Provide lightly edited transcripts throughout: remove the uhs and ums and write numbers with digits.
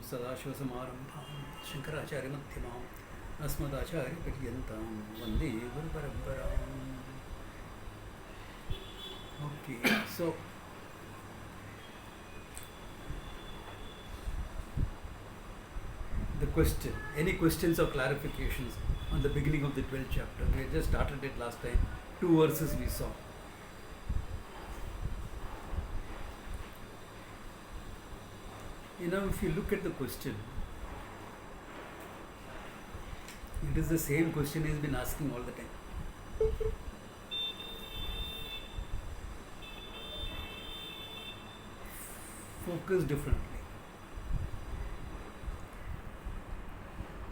सदाशिवसमारम्भां शङ्कराचार्यमध्यमाम् अस्मदाचार्यपर्यन्तां वन्दे गुरुपरम्पराम्. Okay, so the question, any questions or clarifications on the beginning of the 12th chapter? We had just started it last time. 2 verses we saw. If you look at the question, it is the same question he's been asking all the time. Focus differently.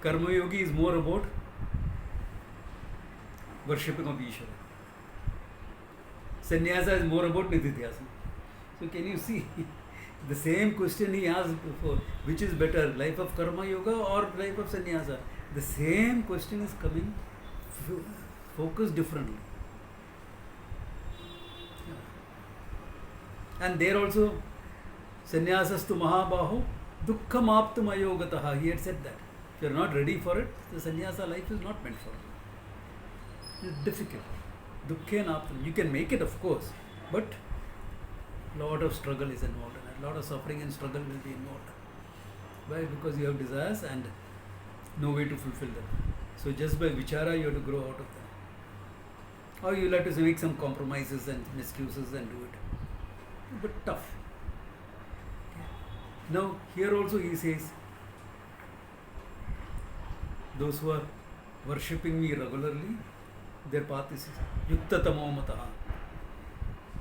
Karma Yogi is more about worshipping of Ishvara. Sannyasa is more about Nididhyasana. So can you see the same question he asked before, which is better, life of Karma Yoga or life of Sannyasa? The same question is coming, focus differently. And there also, Sannyasastu Mahabaho Dukkham Aptum Ayogataha. He had said that. If you are not ready for it, the sannyasa life is not meant for you. It's difficult. Dukkhen Aptum. You can make it, of course, but a lot of struggle is involved in it. A lot of suffering and struggle will be involved. Why? Because you have desires and no way to fulfill them. So just by vichara you have to grow out of them. Or you will have to make some compromises and excuses and do it. But tough. Now here also he says, those who are worshipping me regularly, their path is yukta tamo mataha.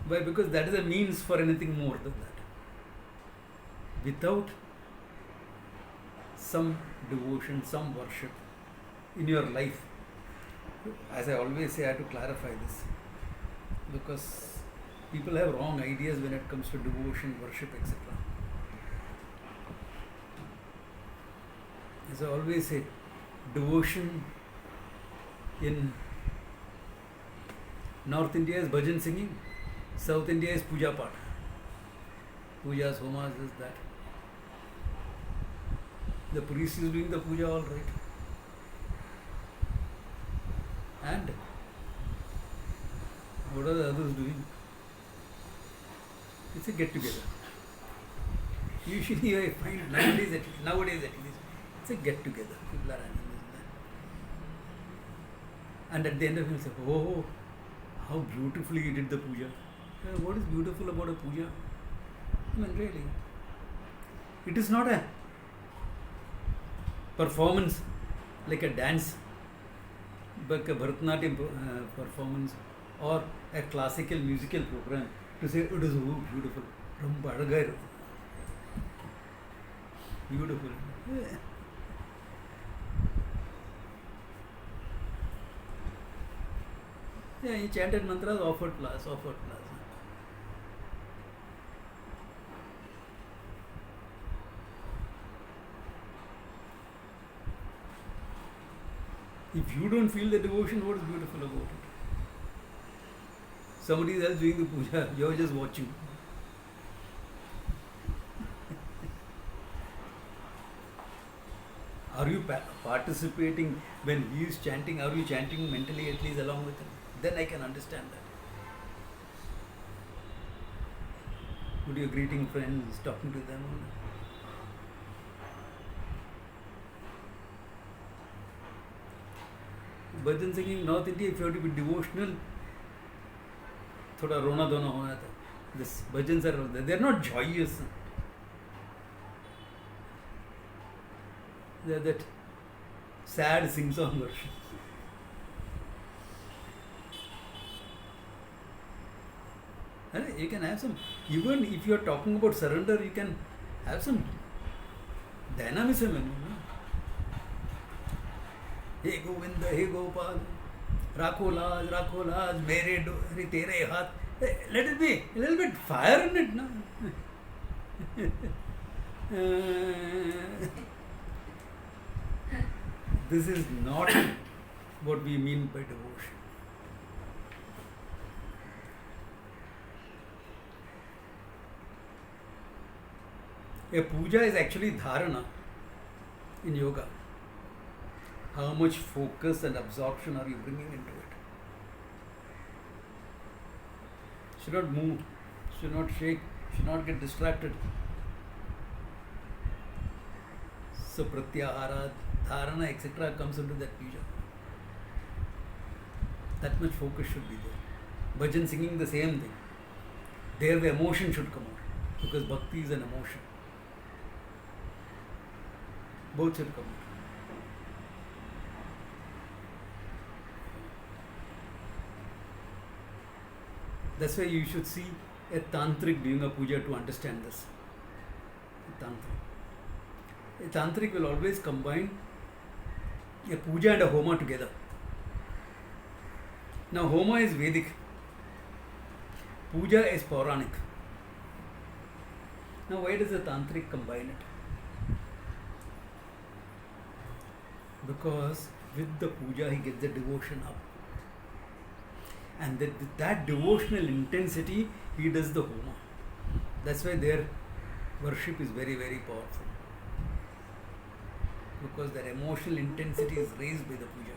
Why? Because that is a means for anything more than that. Without some devotion, some worship in your life, as I always say, I have to clarify this, because people have wrong ideas when it comes to devotion, worship, etc. As I always say, devotion in North India is bhajan singing, South India is puja part. Pujas, homas, this, that. The priest is doing the puja all right. And what are the others doing? It's a get together. Usually I find nowadays at least, it's a get together. People are animals. And at the end of it, say, oh, how beautifully you did the puja. What is beautiful about a puja? I mean, really. It is not a performance like a dance, like a Bharatanatyam performance or a classical musical program to say it is beautiful. Beautiful. Yeah. Yeah, he chanted mantras, offered flowers. If you don't feel the devotion, what is beautiful about it? Somebody else doing the puja, you are just watching. Are you participating when he is chanting? Are you chanting mentally at least along with him? Then I can understand that. Would you greeting friends, talking to them? Bhajan singing North India, if you have to be devotional, thoda rona dona hona tha. This bhajans are, they are not joyous. They are that sad sing-song version. You can have some, even if you are talking about surrender, you can have some dynamism in it. Hey Govinda, hey Gopal, Rakho Laj, mere dori tere haath. Let it be a little bit fire in it. No? This is not what we mean by devotion. A puja is actually dharana in yoga. How much focus and absorption are you bringing into it? Should not move, should not shake, should not get distracted. So pratyahara, dharana, etc. comes into that puja. That much focus should be there. Bhajan singing the same thing. There the emotion should come out, because bhakti is an emotion. Both should come out. That's why you should see a tantric doing a puja to understand this. A tantric will always combine a puja and a homa together. Now homa is Vedic, puja is Pauranic. Now why does the tantric combine it? Because with the puja he gets the devotion up. And with that devotional intensity, he does the homa. That's why their worship is very, very powerful. Because their emotional intensity is raised by the puja.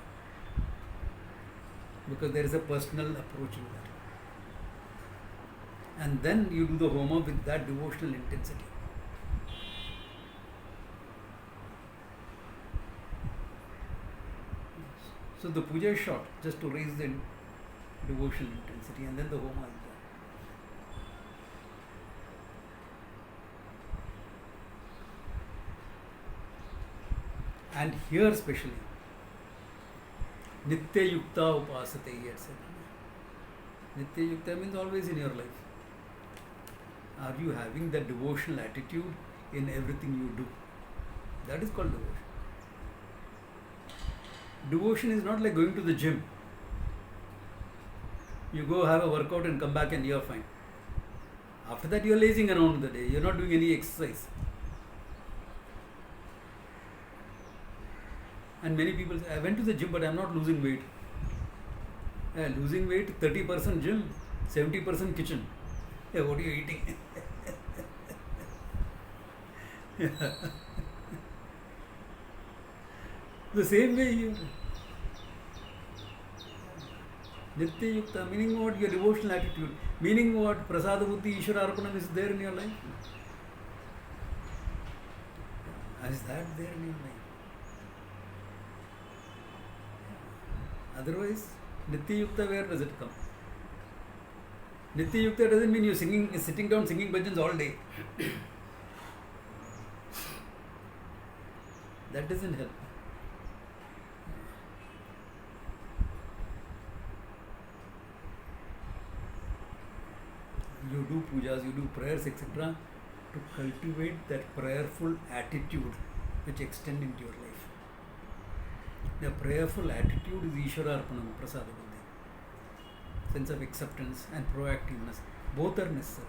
Because there is a personal approach in that. And then you do the homa with that devotional intensity. So the puja is short, just to raise the devotional intensity, and then the homa is done. And here especially, Nitya Yukta Upasate, etc. Nitya Yukta means always in your life. Are you having that devotional attitude in everything you do? That is called devotion. Devotion is not like going to the gym. You go have a workout and come back and you are fine. After that you are lazing around the day. You are not doing any exercise. And many people say, I went to the gym but I am not losing weight. Losing weight, 30% gym, 70% kitchen. What are you eating? The same way here. Nitya Yukta, meaning what? Your devotional attitude. Meaning what? Prasada Buddhi, Ishvara Arpanam is there in your life. Is that there in your life? Otherwise, Nitya Yukta, where does it come? Nitya Yukta doesn't mean you sitting down singing bhajans all day. That doesn't help. You do pujas, you do prayers, etc. to cultivate that prayerful attitude which extend into your life. The prayerful attitude is Ishvara Arpanam, Prasada Buddhi. Sense of acceptance and proactiveness. Both are necessary.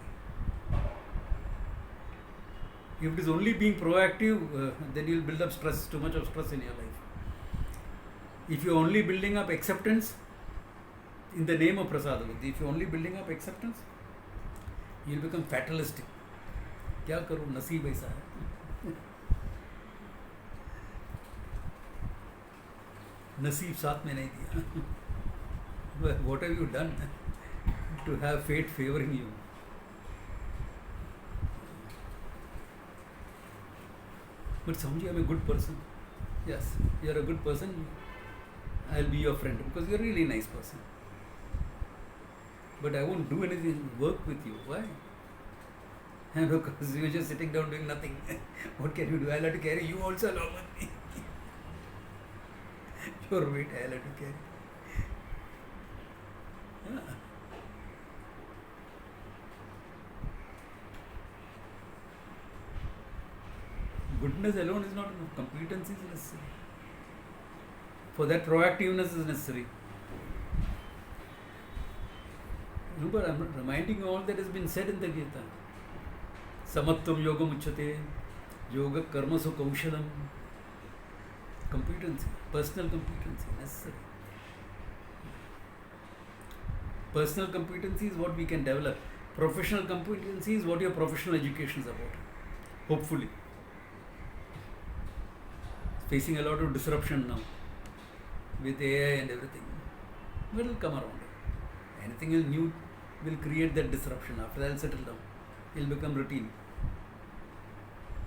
If it is only being proactive, then you will build up stress, too much of stress in your life. If you are only building up acceptance in the name of Prasada Buddhi, if you are only building up acceptance, you will become fatalistic. क्या करूँ, नसीब ऐसा है. नसीब साथ में नहीं दिया. What have you done to have fate favoring you? But Samji, I am a good person. Yes, you are a good person. I will be your friend because you are a really nice person. But I won't do anything, work with you. Why? Because you are just sitting down doing nothing. What can you do? I will have to carry you also along with me. Your weight I will have to carry. Yeah. Goodness alone is not enough. Competence is necessary. For that, proactiveness is necessary. Remember, I am reminding you all that has been said in the Gita. Samatvam yogam uchyate, yoga karmasu kaushalam. Competency, personal competency, necessary. Personal competency is what we can develop. Professional competency is what your professional education is about. hopefully. Facing a lot of disruption now with AI and everything. But it will come around. Anything else new will create that disruption. After that, it will settle down. It will become routine.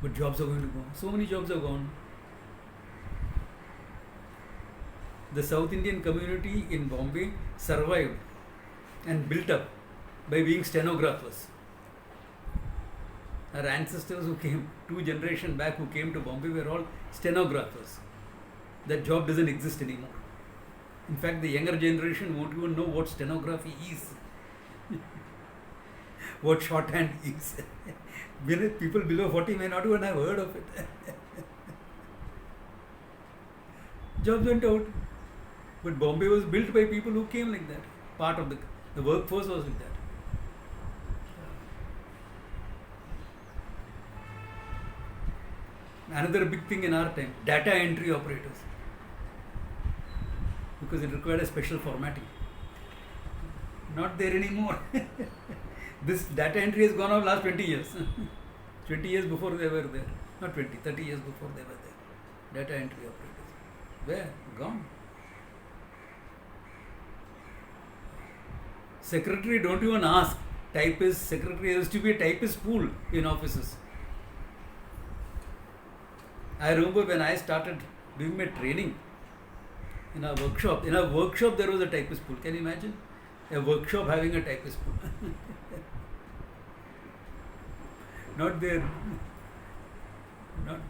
But jobs are going to go. So many jobs are gone. The South Indian community in Bombay survived and built up by being stenographers. Our ancestors who came 2 generations back who came to Bombay were all stenographers. That job doesn't exist anymore. In fact, the younger generation won't even know what stenography is. What shorthand is. People below 40 may not even have heard of it. Jobs went out. But Bombay was built by people who came like that. Part of the workforce was like that. Another big thing in our time, data entry operators. Because it required a special formatting. Not there anymore. This data entry has gone on last 20 years. 20 years before they were there. Not 20, 30 years before they were there. Data entry operators. Where? Gone. Secretary, don't even ask. Typist, secretary, there used to be a typist pool in offices. I remember when I started doing my training in a workshop. In a workshop there was a typist pool. Can you imagine? A workshop having a typist pool. Not there. Not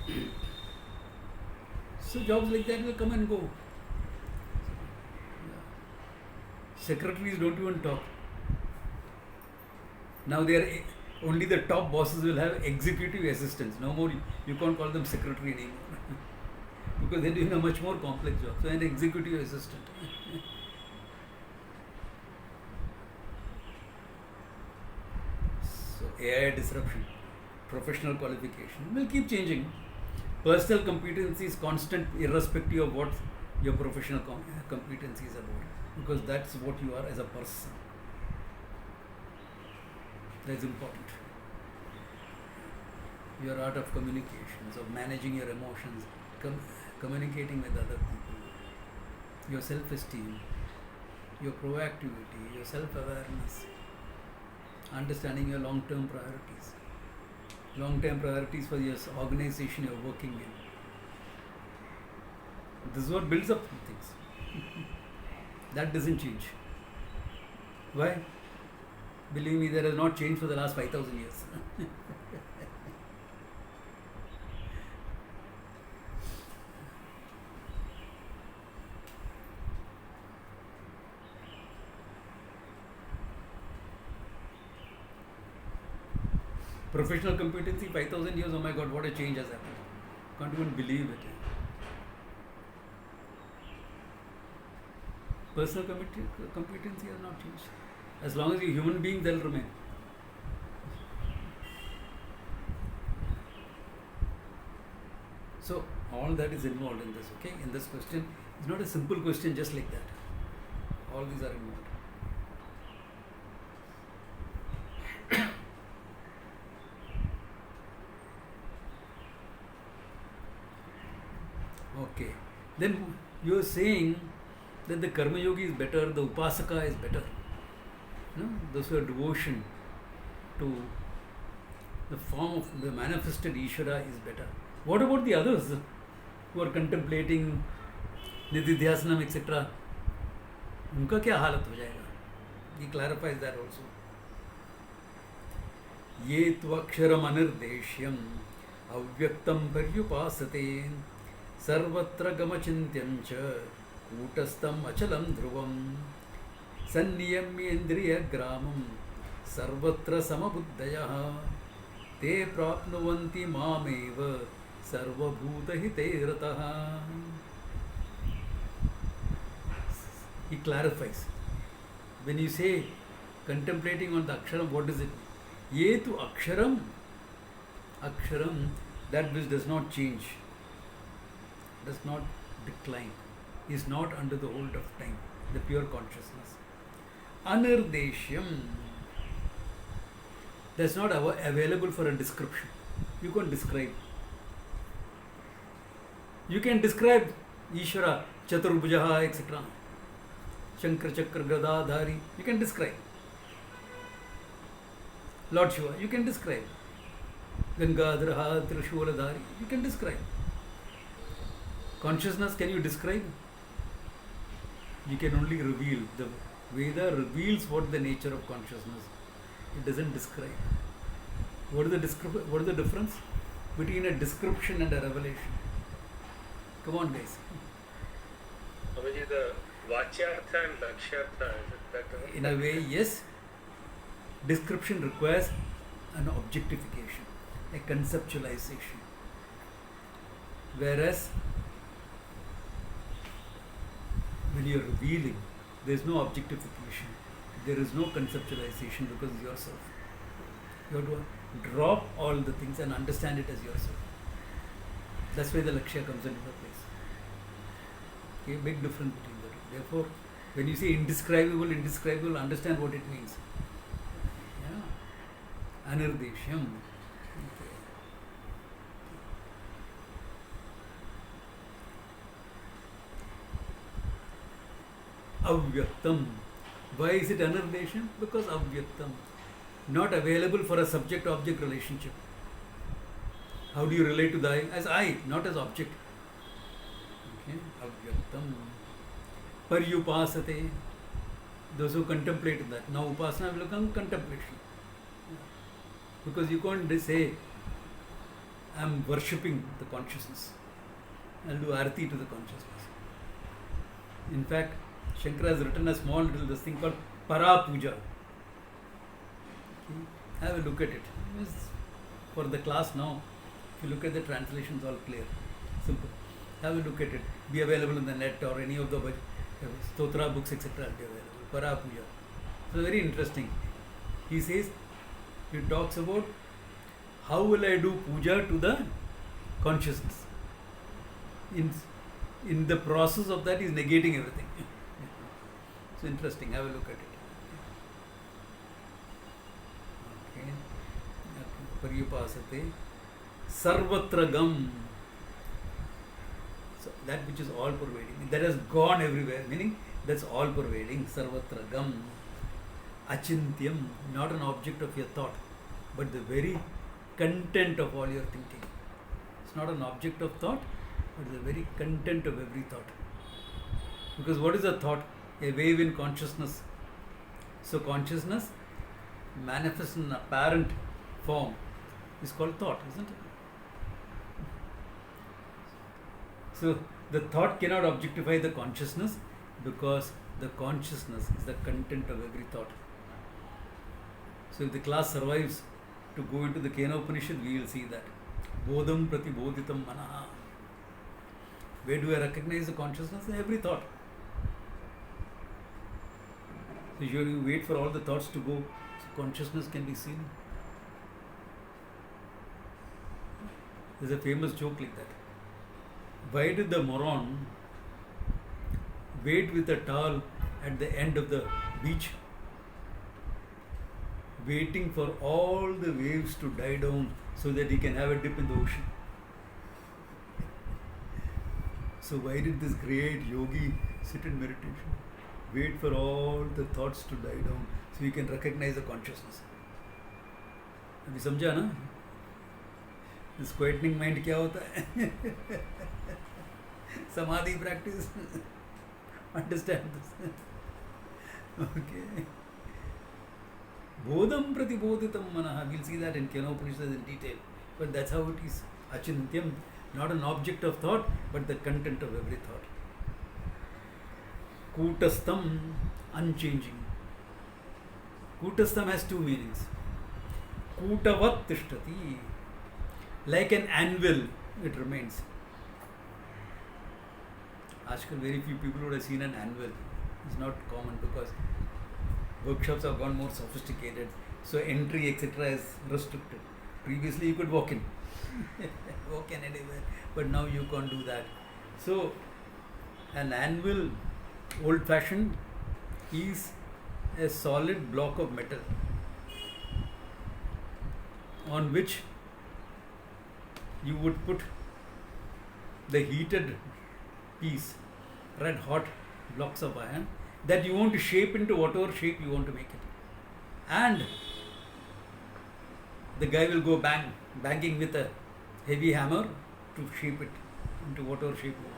there. So jobs like that will come and go. Secretaries don't even talk. Now they are only the top bosses will have executive assistants. No more, you can't call them secretary anymore. Because they're doing a much more complex job. So an executive assistant. So AI disruption, professional qualification will keep changing. Personal competency is constant irrespective of what your professional competency is about. Because that's what you are as a person. That's important. Your art of communications, of managing your emotions, communicating with other people, your self-esteem, your proactivity, your self-awareness, understanding your long-term priorities. Long-term priorities for your organization you're working in. This is what builds up things. That doesn't change. Why? Believe me, that has not changed for the last 5,000 years. Professional competency, 5,000 years, oh my God, what a change has happened. Can't even believe it. Personal competency has not changed. As long as you're a human being, they'll remain. So, all that is involved in this, okay? In this question, it's not a simple question just like that. All these are involved. Okay. Then you're saying that the Karma Yogi is better, the Upasaka is better. No? Those who have devotion to the form of the manifested Ishvara is better. What about the others who are contemplating Nididhyasanam, etc.? उनका क्या हालत हो जाएगा? He clarifies that also. ये त्वक्षरम अनिर्देश्यम अव्यक्तम पर्युपासते सर्वत्र गमचिन्त्यं च कूटस्थं अचलं ध्रुवं सन्नियम्येन्द्रियग्रामं सर्वत्र समबुद्धयः ते प्राप्नुवन्ति मामेव सर्वभूतहिते रतः. He clarifies. When you say contemplating on the aksharam, what is it? Ye tu aksharam, aksharam, that which does not change, does not decline, is not under the hold of time, the pure consciousness. Anirdeshyam, That's not available for a description. You can't describe. You can describe Ishvara, Chaturbujaha, etc. Shankar Chakra Gadadhari. You can describe. Lord Shiva, you can describe. Gangadhara Trishuladhari, you can describe. Consciousness, can you describe? You can only reveal. The Veda reveals what the nature of consciousness. It doesn't describe. What is the difference between a description and a revelation? Come on, guys. Amaji, the Vachyartha and Lakshyartha, is it better? In a way, yes. Description requires an objectification, a conceptualization. Whereas, when you are revealing, there is no objectification, there is no conceptualization because yourself. You have to drop all the things and understand it as yourself. That's why the Lakshya comes into the place. Okay, big difference between the two. Therefore, when you say indescribable, understand what it means. Yeah. Anirdeshyam. Avyaktam. Why is it anirdeshyam? Because avyaktam. Not available for a subject-object relationship. How do you relate to the I? As I, not as object. Okay, avyaktam. Paryupasate. Those who contemplate that. Now upasana will become contemplation. Because you can't say, I am worshipping the consciousness. I'll do arati to the consciousness. In fact, Shankara has written a small little this thing called Para Puja. Okay. Have a look at it. It's for the class now, if you look at the translations, all clear. Simple. Have a look at it. Be available in the net or any of the Stotra books, etc. will be available. Para Puja. So very interesting. He says, he talks about how will I do puja to the consciousness. In the process of that, he is negating everything. It's interesting. Have a look at it. Okay. Paryupasate. Sarvatragam. So that which is all pervading. That has gone everywhere. Meaning that's all pervading. Sarvatragam. Achintyam. Not an object of your thought, but the very content of all your thinking. It's not an object of thought, but the very content of every thought. Because what is a thought? A wave in consciousness. So consciousness manifests in apparent form is called thought, isn't it? So the thought cannot objectify the consciousness because the consciousness is the content of every thought. So if the class survives to go into the Kena Upanishad, we will see that. Bodham pratibodhitam manaha. Where do I recognize the consciousness? In every thought. So you wait for all the thoughts to go, so consciousness can be seen. There's a famous joke like that. Why did the moron wait with a towel at the end of the beach, waiting for all the waves to die down so that he can have a dip in the ocean? So why did this great yogi sit in meditation? Wait for all the thoughts to die down so you can recognize the consciousness. अभी समझा ना? This quietening mind क्या होता है? Samadhi practice. Understand this? Okay. Bodham pratibodhitam manaha. We'll see that in Kena Upanishad in detail. But that's how it is. Achintyam. Not an object of thought, but the content of every thought. Kutastham, unchanging. Kutastham has two meanings. Kutavat tishtati. Like an anvil, it remains. Ashkal, very few people would have seen an anvil. It's not common because workshops have gone more sophisticated. So entry, etc. is restricted. Previously you could walk in. Walk in anywhere. But now you can't do that. So an anvil, old fashioned, is a solid block of metal. on which you would put the heated piece, red hot blocks of iron, that you want to shape into whatever shape you want to make it. And the guy will go banging with a heavy hammer to shape it into whatever shape you want.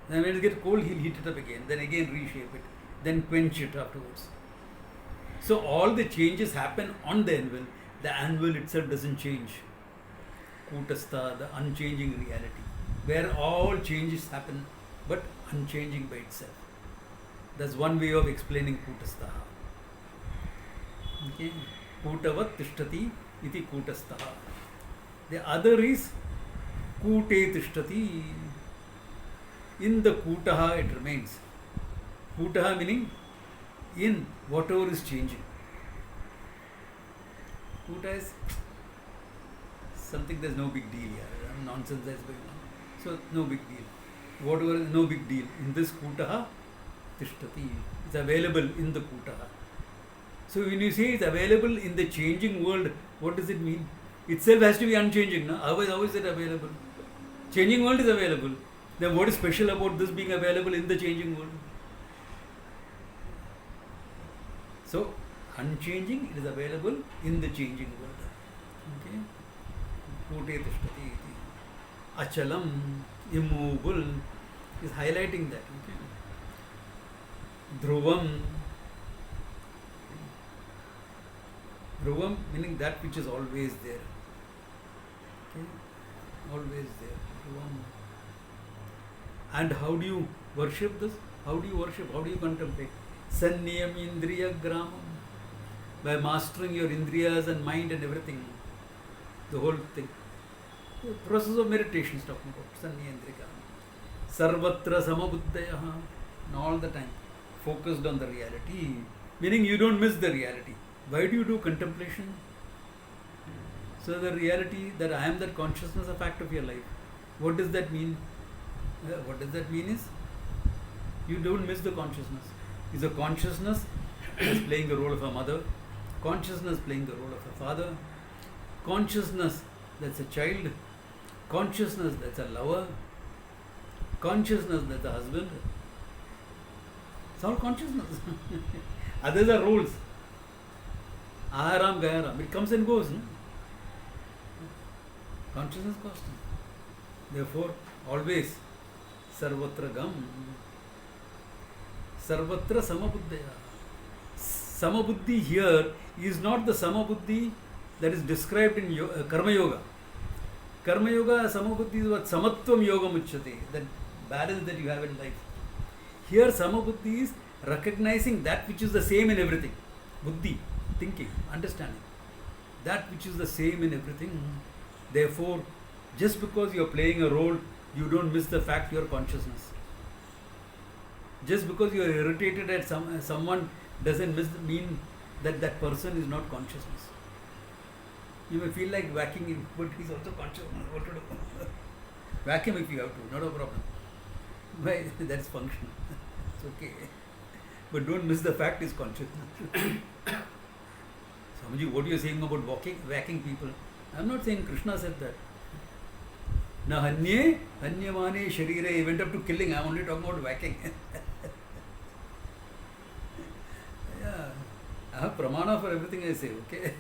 Then when it gets cold, he'll heat it up again, then again reshape it, then quench it afterwards. So all the changes happen on the anvil itself doesn't change. Kutastha, the unchanging reality, where all changes happen but unchanging by itself. That's one way of explaining Kutastha. Okay? Kutavat tishtati iti Kutastha. The other is Kute tishtati. In the Kutaha it remains. Kutaha meaning in whatever is changing. Kuta is something, there's no big deal here. Nonsense that's going on. So no big deal. Whatever is no big deal. In this Kutaha tishtati. It's available in the Kutaha. So when you say it's available in the changing world, what does it mean? Itself has to be unchanging. No? How is it available? Changing world is available. Then what is special about this being available in the changing world? So unchanging, it is available in the changing world. Okay? Kute tishtati iti. Achalam, immovable, is highlighting that. Okay? Dhruvam. Dhruvam meaning that which is always there. Okay? Always there. Dhruvam. And how do you worship this? How do you worship? How do you contemplate? Sanniyam indriya gramam. By mastering your indriyas and mind and everything. The whole thing. The process of meditation is talking about. Sanniya indriya gramam. Sarvatra samabuddhayaha. And all the time. Focused on the reality. Meaning you don't miss the reality. Why do you do contemplation? So the reality that I am that consciousness, a fact of your life. What does that mean? What does that mean is, you don't miss the consciousness. Is a consciousness is playing the role of a mother, consciousness playing the role of a father, consciousness that's a child, consciousness that's a lover, consciousness that's a husband. It's all consciousness. Others are roles. Aharam, Gayaram. It comes and goes. No? Consciousness constant. Therefore, always Sarvatra Gam. Sarvatra Samabuddhaya. Samabuddhi here is not the Samabuddhi that is described in Karma Yoga. Karma Yoga, Samabuddhi is what Samatvam Yoga Muchyate, that balance that you have in life. Here Samabuddhi is recognizing that which is the same in everything. Buddhi, thinking, understanding. That which is the same in everything. Therefore, just because you are playing a role, you don't miss the fact you are consciousness. Just because you are irritated at someone doesn't mean that that person is not consciousness. You may feel like whacking him, but he's also conscious. What to do? Whack him if you have to, not a problem. Why? That's functional. It's okay. But don't miss the fact is consciousness. Swamiji, what you are saying about whacking people? I am not saying Krishna said that. Na hanyamane sharire, he went up to killing. I am only talking about whacking. Yeah, I have pramana for everything I say, okay?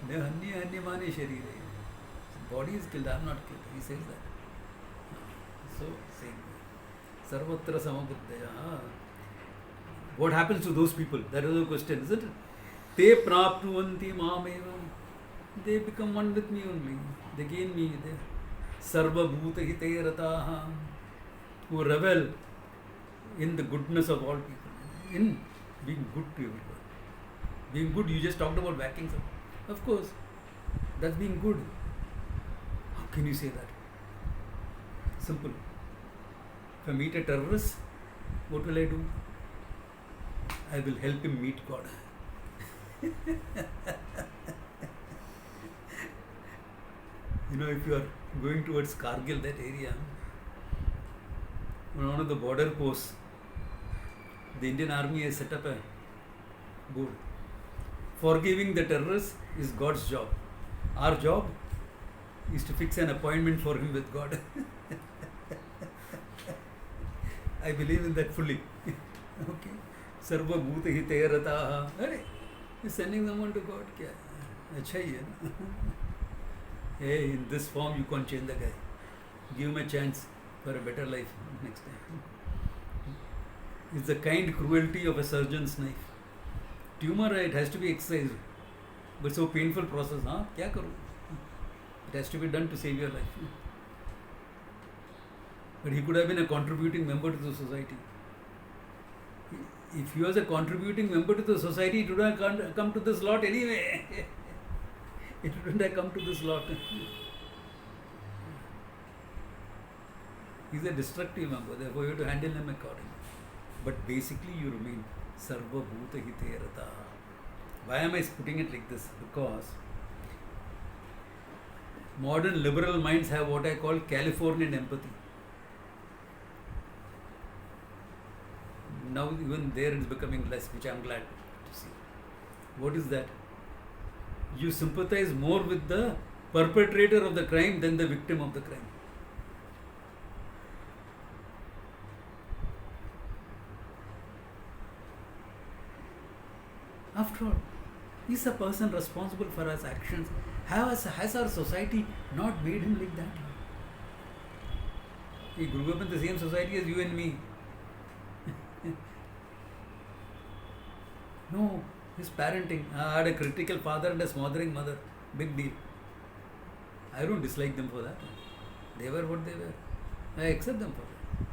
Na hanyamane sharire. Body is killed, I am not killed. He says that. So, same. Sarvatra samabuddhaya. What happens to those people? That is the question, isn't it? Te prapnuvanti mameva. They become one with me only. They gain me. Sarva bhuta hite rataha. Who revel in the goodness of all people. In being good to everyone. Being good, you just talked about whacking someone. Of course, that's being good. How can you say that? Simple. If I meet a terrorist, what will I do? I will help him meet God. You know, if you are going towards Kargil, that area, on one of the border posts, the Indian Army has set up a board. Forgiving the terrorists is God's job. Our job is to fix an appointment for him with God. I believe in that fully. Okay. Sarva bhuta hite rataha. Hey, he's sending someone to God. Kya? Acha hi hai na? Hey, in this form you can't change the guy. Give him a chance for a better life next time. It's the kind cruelty of a surgeon's knife. Tumor, it has to be excised. But so painful process, huh? Kya karu? It has to be done to save your life. But he could have been a contributing member to the society. If he was a contributing member to the society, it would have come to this lot anyway. It wouldn't have come to this lot. He's a destructive member, therefore you have to handle him accordingly. But basically you remain Sarva Bhuta Hite Rata. Why am I putting it like this? Because modern liberal minds have what I call Californian empathy. Now even there it's becoming less, which I am glad to see. What is that? You sympathize more with the perpetrator of the crime than the victim of the crime. After all, is a person responsible for his actions? Has our society not made him like that? He grew up in the same society as you and me. No, his parenting. I had a critical father and a smothering mother. Big deal. I don't dislike them for that. They were what they were. I accept them for that.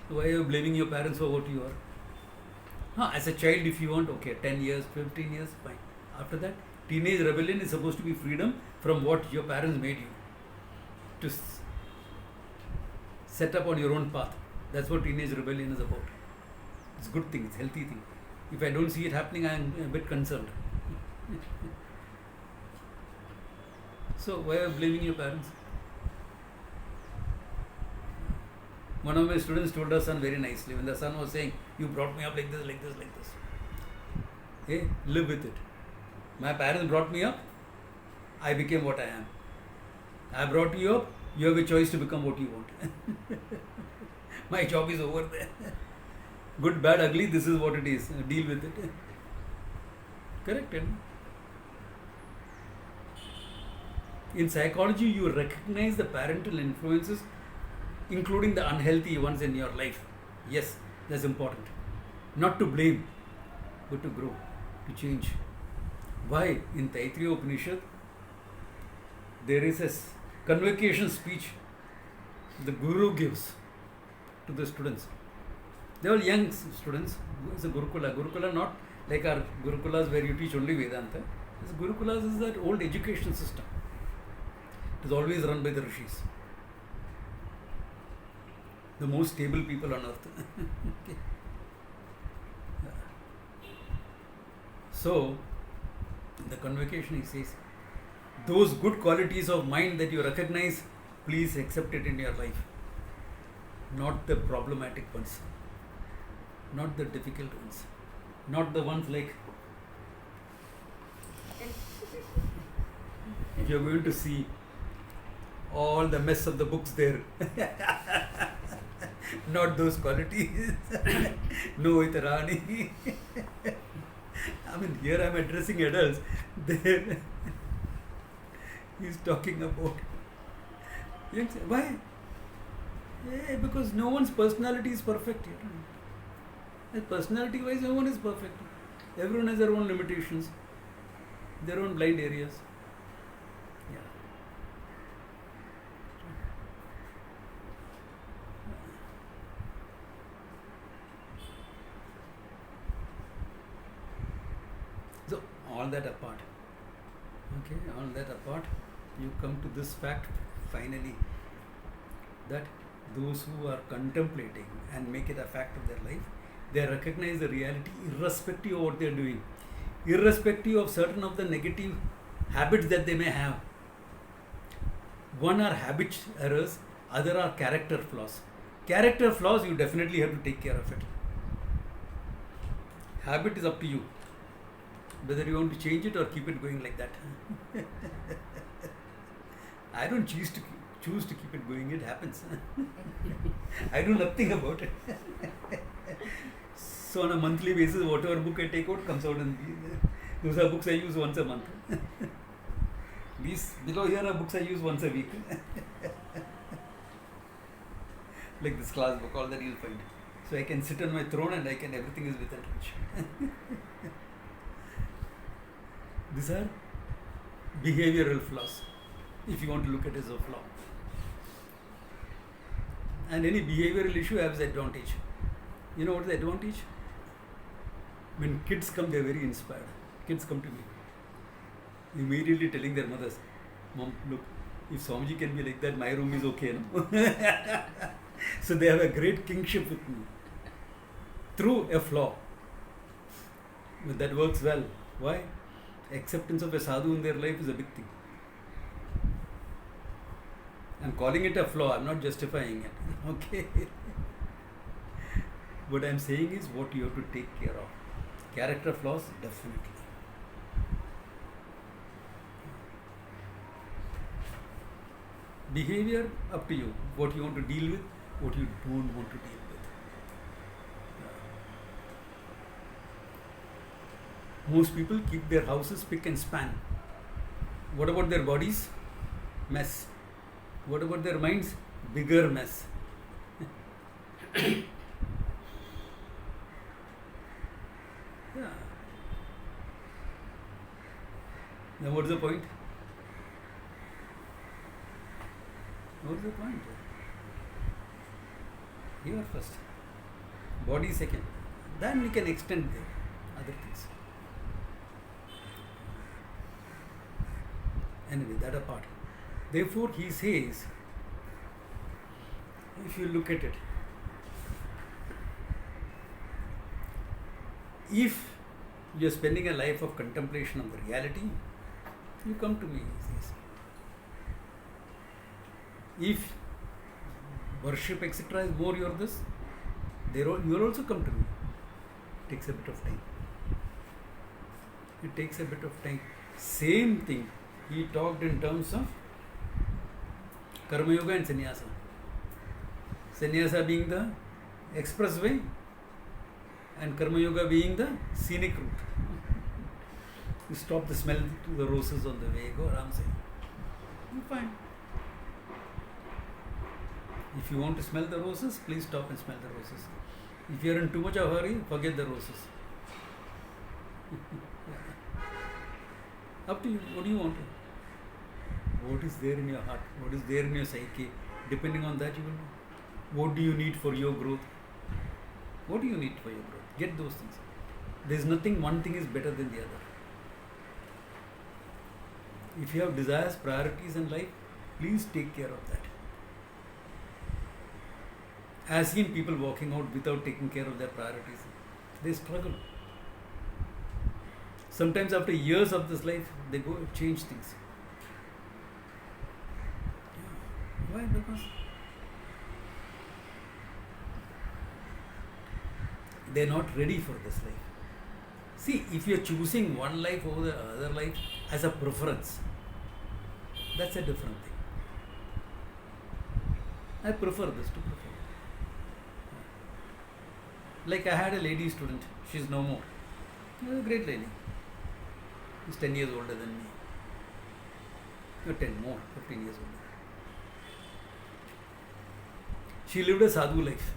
So why are you blaming your parents for what you are? As a child, if you want, okay, 10 years, 15 years, fine. After that, teenage rebellion is supposed to be freedom from what your parents made you. To set up on your own path. That's what teenage rebellion is about. It's a good thing, it's a healthy thing. If I don't see it happening, I am a bit concerned. So, why are you blaming your parents? One of my students told our son very nicely, when the son was saying, you brought me up like this, like this, like this. Hey, live with it. My parents brought me up, I became what I am. I brought you up, you have a choice to become what you want. My job is over there. Good, bad, ugly, this is what it is. Deal with it. Correct? In psychology, you recognize the parental influences, including the unhealthy ones in your life. Yes, that's important. Not to blame, but to grow, to change. Why? In Taittiriya Upanishad, there is a convocation speech the Guru gives to the students. They are young students. It's a Gurukula. Gurukula not like our Gurukulas where you teach only Vedanta. This Gurukulas is that old education system. It is always run by the Rishis. The most stable people on earth. Okay. So, in the convocation he says, those good qualities of mind that you recognize, please accept it in your life. Not the problematic ones. Not the difficult ones. Not the ones like, if you're going to see all the mess of the books there, not those qualities. No itarani. I mean, here I'm addressing adults. There he's talking about. Why? Yeah, because no one's personality is perfect here. Personality wise, no one is perfect. Everyone has their own limitations, their own blind areas. Yeah. So, all that apart, you come to this fact finally that those who are contemplating and make it a fact of their life, they recognize the reality irrespective of what they are doing, irrespective of certain of the negative habits that they may have. One are habit errors, other are character flaws. Character flaws, you definitely have to take care of it. Habit is up to you. whether you want to change it or keep it going like that. I don't choose to keep it going, it happens. I do nothing about it. So on a monthly basis, whatever book I take out comes out, and those are books I use once a month. These below here are books I use once a week. Like this class book, all that you'll find. So I can sit on my throne and everything is within reach. These are behavioral flaws, if you want to look at it as a flaw. And any behavioral issue has advantage. You know what is the advantage? When kids come, they are very inspired. Kids come to me, immediately telling their mothers, "Mom, look, if Swamiji can be like that, my room is okay." No? So they have a great kingship with me through a flaw. But that works well. Why? Acceptance of a sadhu in their life is a big thing. I'm calling it a flaw, I'm not justifying it. Okay? What I'm saying is what you have to take care of. Character flaws, definitely. Behavior, up to you. What you want to deal with, what you don't want to deal with. Most people keep their houses spick and span. What about their bodies? Mess. What about their minds? Bigger mess. Yeah. Now what's the point? What's the point? Here first. Body second. Then we can extend the other things. Anyway, that apart. Therefore, he says, if you look at it, if you are spending a life of contemplation of the reality, you come to me, he says. If worship, etc., is more your this, you will also come to me. It takes a bit of time. It takes a bit of time. Same thing. He talked in terms of Karma Yoga and Sannyasa. Sannyasa being the expressway and Karma Yoga being the scenic route. You stop the smell to the roses on the way, go around saying, you're fine. If you want to smell the roses, please stop and smell the roses. If you are in too much of a hurry, forget the roses. Up to you. What do you want? What is there in your heart? What is there in your psyche? Depending on that, you will know. What do you need for your growth? What do you need for your growth? Get those things. There is nothing, one thing is better than the other. If you have desires, priorities in life, please take care of that. I have seen people walking out without taking care of their priorities. They struggle. Sometimes after years of this life, they go and change things. Why? Because they are not ready for this life. See, if you are choosing one life over the other life as a preference, that's a different thing. I prefer this to prefer. Like I had a lady student, she's no more. She was a great lady. She's 10 years older than me. Not 10 more, 15 years older. She lived a sadhu life.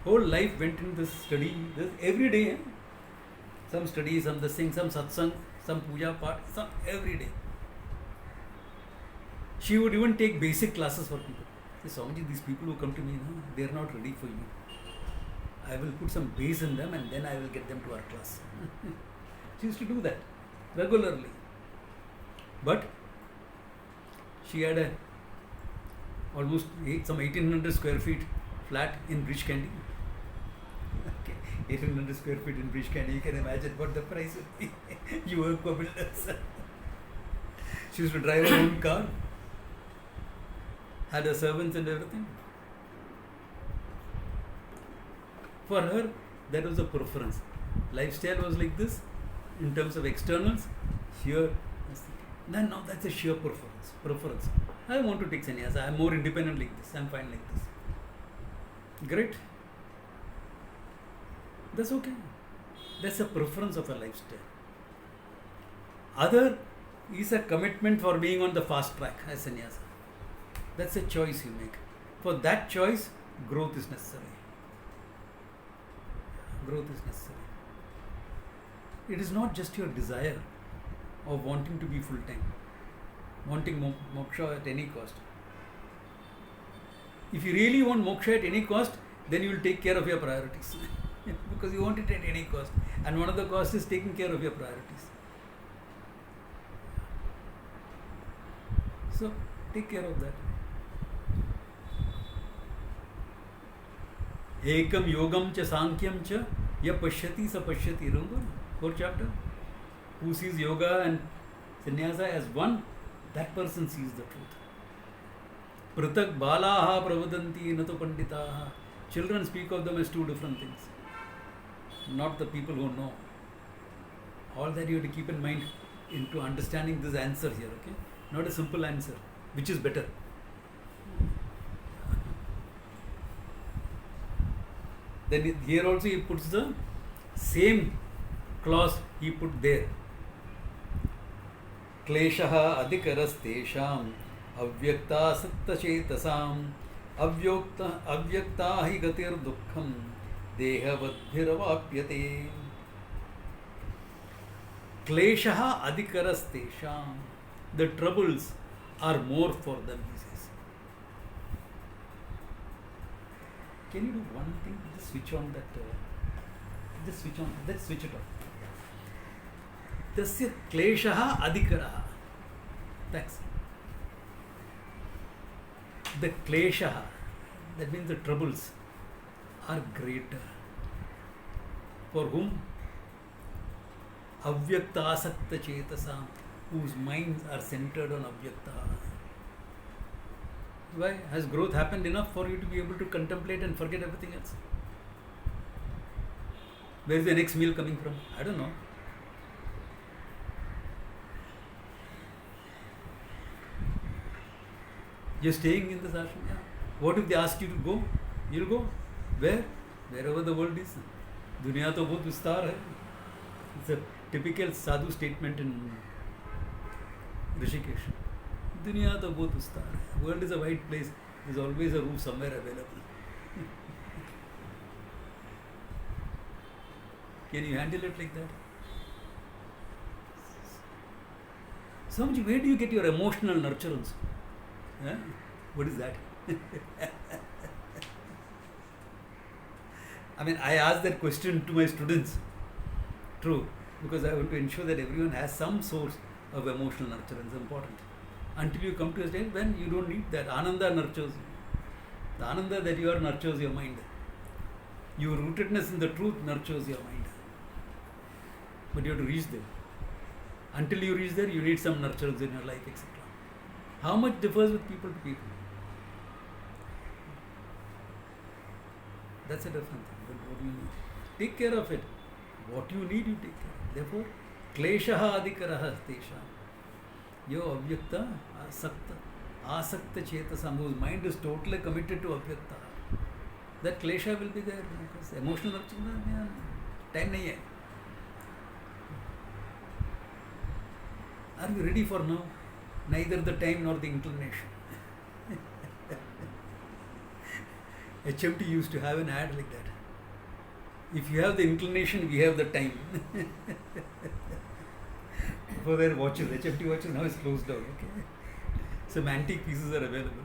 Whole life went in this study, this every day. Some study, some the sing, some satsang, some puja part, some every day. She would even take basic classes for people. Say, Swamiji, these people who come to me, no, they are not ready for you. I will put some base in them and then I will get them to our class. She used to do that regularly. But she had a almost some 1800 square feet flat in Bridge Candy. Okay, 1800 square feet in Bridge Candy. You can imagine what the price would be. You work for builders. She used to drive her own car, had her servants and everything. For her, that was a preference. Lifestyle was like this. In terms of externals, here, then now that's a sheer preference. I want to take sannyasa. I'm more independent like this. I'm fine like this. Great. That's okay. That's a preference of a lifestyle. Other is a commitment for being on the fast track as sannyasa. That's a choice you make. For that choice, growth is necessary. Growth is necessary. It is not just your desire of wanting to be full time, wanting moksha at any cost. If you really want moksha at any cost, then you will take care of your priorities. Because you want it at any cost. And one of the costs is taking care of your priorities. So, take care of that. Ekam yogam cha sankyam cha ya pashyati sa pashyati. Remember? 4th chapter. Who sees yoga and sannyasa as one, that person sees the truth. Pratak balaha pravadanti nato panditaha. Children speak of them as two different things. Not the people who know. All that you have to keep in mind into understanding this answer here, okay? Not a simple answer. Which is better? Then here also he puts the same clause he put there. Kleshaha adhikarastesham avyakta sattachetasam avyakta hi gatir dukkham dehavadbhiravapyate. Kleshaha adhikarastesham. The troubles are more for them, he says. Can you do one thing? Just switch on that. Just switch on. Let's switch it off. Tasya kleshaha adhikaraha. Thanks. The kleshaha, that means the troubles, are greater. For whom? Avyakta asakta chetasam, whose minds are centered on avyakta. Why? Has growth happened enough for you to be able to contemplate and forget everything else? Where is the next meal coming from? I don't know. You're staying in this ashram. Yeah. What if they ask you to go? You'll go. Where? Wherever the world is. Dunya to bahut vistar hai. It's a typical sadhu statement in Rishikesh. Dunya to bahut vistar hai. World is a wide place. There's always a room somewhere available. Can you handle it like that? Swamiji, where do you get your emotional nurturance? Huh? What is that? I mean, I ask that question to my students. True, because I want to ensure that everyone has some source of emotional nurturance. Important. Until you come to a stage when you don't need that. Ananda nurtures you. The Ananda that you are nurtures your mind. Your rootedness in the truth nurtures your mind. But you have to reach there. Until you reach there, you need some nurturance in your life, etc. How much differs with people to people? That's a different thing. But what do you need? Take care of it. What you need, you take care of. Therefore, kleshaha adhikaraha stesham. Yo avyakta asakta chetasam, whose mind is totally committed to avyakta. That klesha will be there. Because emotional nurturing, time nahi hai. Are you ready for now? Neither the time nor the inclination. HMT used to have an ad like that. If you have the inclination, we have the time. For their watches, HMT watches now is closed down. Okay? Some antique pieces are available.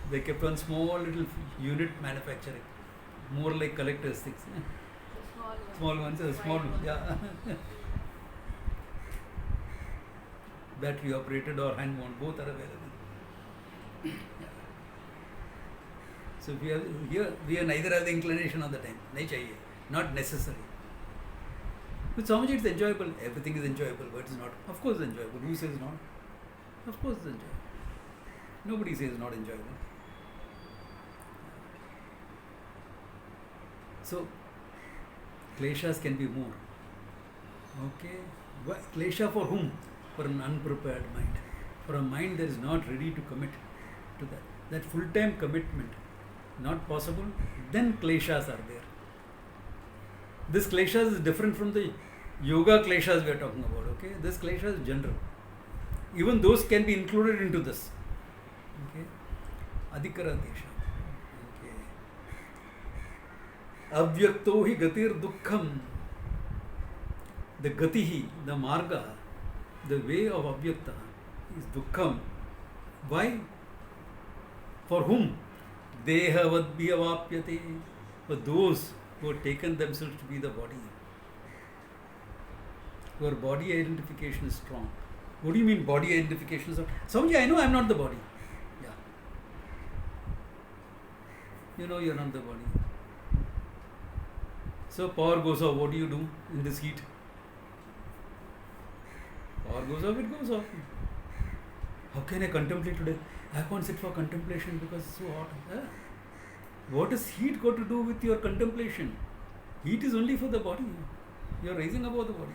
They kept on small little unit manufacturing, more like collectors' things. Small ones, small ones, yeah. Battery operated or hand wound, both are available. Yeah. So we have neither have the inclination or the time. Nahi chahiye. Not necessary. With Swamiji it's enjoyable. Everything is enjoyable, but it's not. Of course it's enjoyable. Who says not? Of course it's enjoyable. Nobody says not enjoyable. So kleshas can be more. Okay. Klesha for whom? For an unprepared mind. For a mind that is not ready to commit to that. That full-time commitment, not possible, then kleshas are there. This kleshas is different from the yoga kleshas we are talking about. Okay. This klesha is general. Even those can be included into this. Okay. Adhikara desha. Okay. Avyakto hi gatir dukkham. The gatihi, the marga, the way of avyakta is dukkham. Why? For whom? Dehavadbhyavapyate. For those who have taken themselves to be the body. Your body identification is strong. What do you mean body identification is strong? Swamiji, I know I am not the body. Yeah. You know you are not the body. So power goes off. What do you do in this heat? Power goes off, it goes off. How can I contemplate today? I can't sit for contemplation because it's so hot. What does heat got to do with your contemplation? Heat is only for the body. You are rising above the body.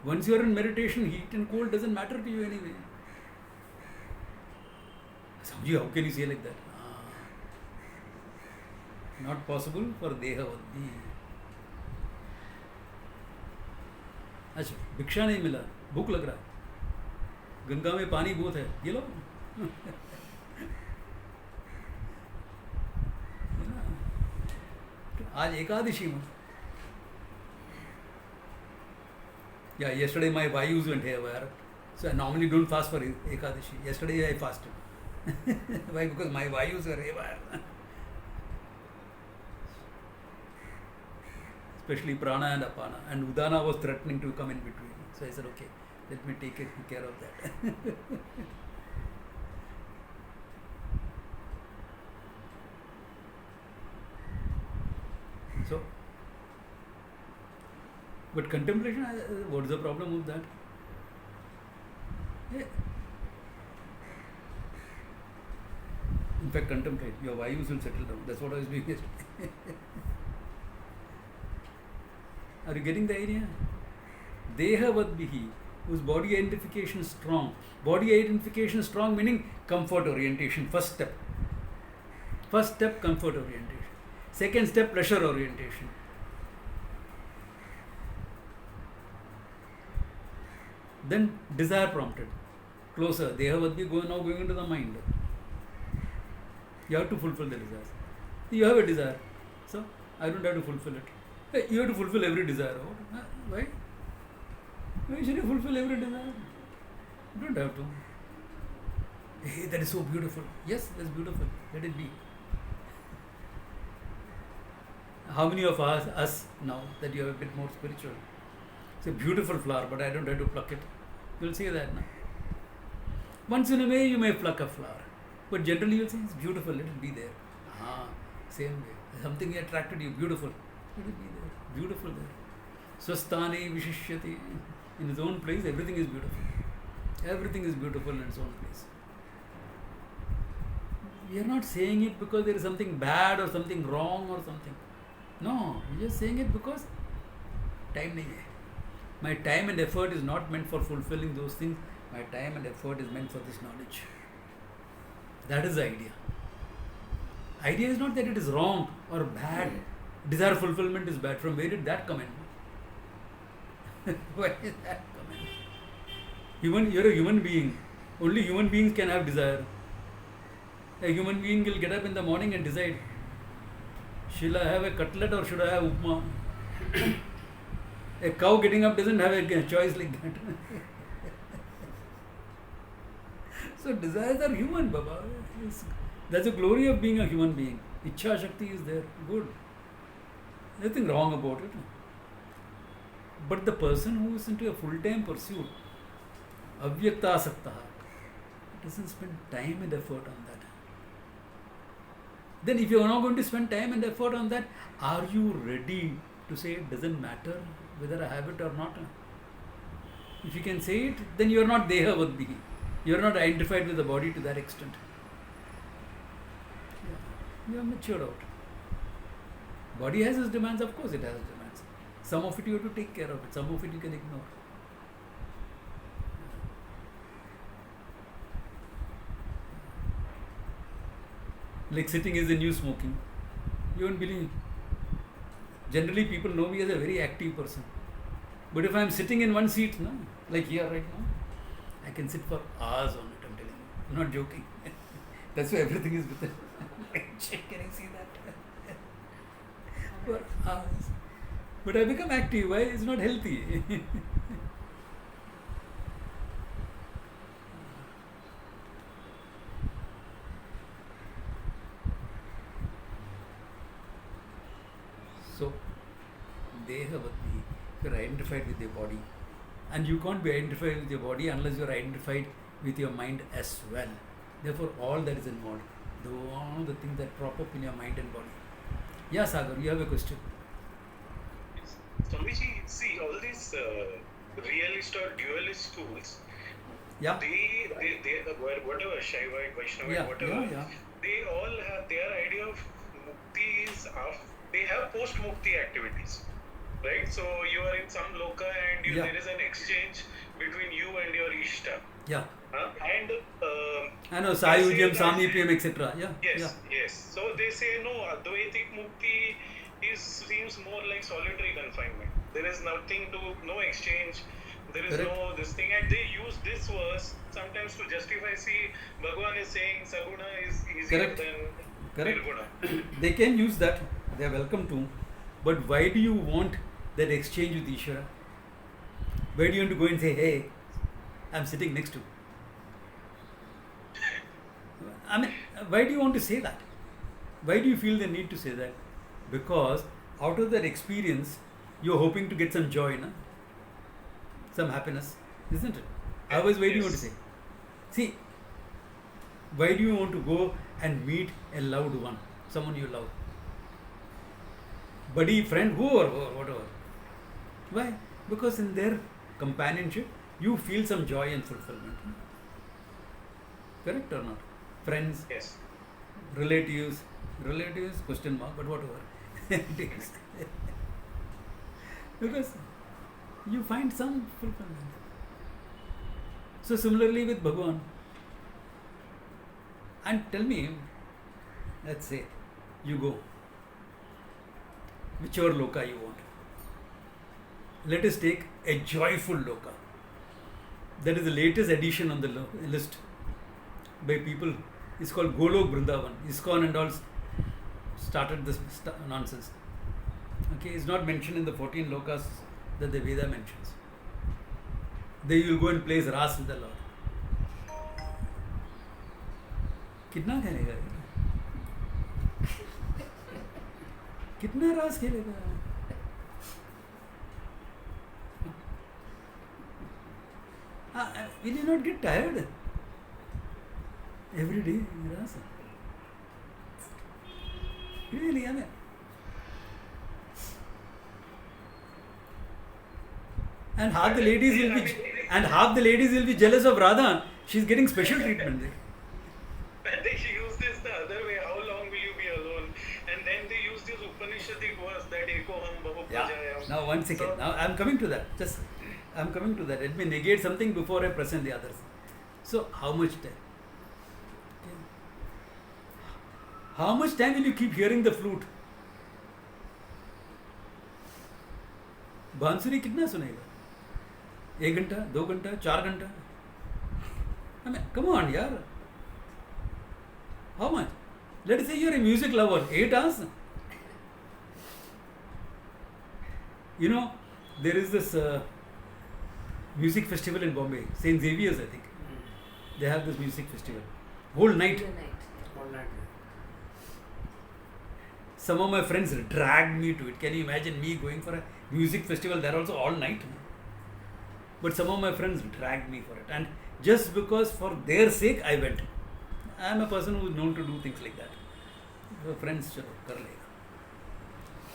Once you are in meditation, heat and cold doesn't matter to you anyway. Samji, how can you say like that? Not possible for Dehavadhi. अच्छा भिक्षा नहीं मिला, भूख लग रहा है, गंगा में पानी बहुत है, ये लो. आज एकादशी में. Yeah, yesterday my vayus went haywire, so I normally don't fast for ekadashi. Yesterday I fasted. Why? Because my vayus were haywire. Especially prana and apana, and udana was threatening to come in between. So I said, okay, let me take care of that. So, but contemplation, what is the problem with that? Yeah. In fact, contemplate, your vayus will settle down. That's what I was doing yesterday. Are you getting the idea? Dehavadbihi, whose body identification is strong. Body identification is strong, meaning comfort orientation. First step. First step, comfort orientation. Second step, pleasure orientation. Then desire prompted. Closer. Dehavadbi now going into the mind. You have to fulfill the desires. You have a desire. So, I don't have to fulfill it. You have to fulfill every desire. Why? Why should you fulfill every desire? You don't have to. Hey, that is so beautiful. Yes, that's beautiful. Let it be. How many of us now that you are a bit more spiritual? It's a beautiful flower, but I don't have to pluck it. You'll say that now. Once in a way, you may pluck a flower. But generally, you'll say, it's beautiful, let it be there. Same way. Something attracted you, beautiful. Let it be there. Beautiful there. Swasthane vishishyati. In its own place, everything is beautiful. Everything is beautiful in its own place. We are not saying it because there is something bad or something wrong or something. No, we are just saying it because time nahi hai. My time and effort is not meant for fulfilling those things. My time and effort is meant for this knowledge. That is the idea. Idea is not that it is wrong or bad. Desire fulfillment is bad. From where did that come in? Where did that come in? You're a human being. Only human beings can have desire. A human being will get up in the morning and decide, shall I have a cutlet or should I have upma? A cow getting up doesn't have a choice like that. So desires are human, Baba. That's the glory of being a human being. Ichha Shakti is there. Good. Nothing wrong about it. But the person who is into a full-time pursuit, avyakta asaktaha, doesn't spend time and effort on that. Then if you are not going to spend time and effort on that, are you ready to say it doesn't matter whether I have it or not? If you can say it, then you are not dehavadbihi. You are not identified with the body to that extent. You are matured out. Body has its demands, of course it has its demands. Some of it you have to take care of it, some of it you can ignore. Like sitting is the new smoking. You won't believe. Generally people know me as a very active person. But if I am sitting in one seat, no, like here right now, I can sit for hours on it, I'm telling you. I'm not joking. That's why everything is within. Can you see that? For hours. But I become active. Why? It's not healthy. So, Dehavati, you're identified with your body. And you can't be identified with your body unless you're identified with your mind as well. Therefore, all that is involved. All the things that prop up in your mind and body. Yeah, Sagar, you have a question. Swamiji, see, all these realist or dualist schools, Yeah. they whatever, Shaivite, Vaishnavite, whatever, they all have their idea of mukti is, they have post-mukti activities, right? So you are in some loka and there is an exchange between you and your Ishta. Yeah. And I know, Sayujam, Samipyam, etc. Yeah. Yes. So they say no, Advaitic Mukti seems more like solitary confinement. There is nothing to, no exchange, there is no this thing, and they use this verse sometimes to justify. See, Bhagwan is saying Saguna is easier than Nirguna. They can use that, they are welcome to, but why do you want that exchange with Ishvara? Why do you want to go and say, hey, I'm sitting next to? I mean, why do you want to say that? Why do you feel the need to say that? Because out of that experience, you're hoping to get some joy, no? Some happiness, isn't it? Otherwise, why do you want to say? See, why do you want to go and meet a loved one, someone you love? Buddy, friend, who or whatever. Why? Because in their companionship, you feel some joy and fulfillment. Correct or not? Friends, yes. relatives, question mark, but whatever. Because you find some fulfillment. So similarly with Bhagwan. And tell me, let's say, you go, whichever loka you want. Let us take a joyful loka. That is the latest addition on the list by people. It's called Golok Vrindavan. ISKCON and all started this nonsense. Okay, it's not mentioned in the 14 lokas that the Veda mentions. There you will go and place Ras with the Lord. कितना खेलेगा? कितना रास खेलेगा? Will you not get tired? Every day, Ras. Really, I mean. And half the ladies will be jealous of Radha. She's getting special treatment there. And they use this the other way. How long will you be alone? And then they use this Upanishadic verse that Ekoham Bahu Prajayam. Now 1 second. Now I'm coming to that. I'm coming to that. Let me negate something before I present the others. So how much time? Okay. How much time will you keep hearing the flute? बांसुरी कितना सुनेगा? 1 घंटा, 2 घंटा, 4 घंटा? I mean, come on, yaar. How much? Let us say you're a music lover, 8 hours. You know, there is this music festival in Bombay, St. Xavier's, I think. They have this music festival. Whole night. Some of my friends dragged me to it. Can you imagine me going for a music festival there also all night? But some of my friends dragged me for it. And just because for their sake I went. I am a person who is known to do things like that. So friends, chalo, kar lega.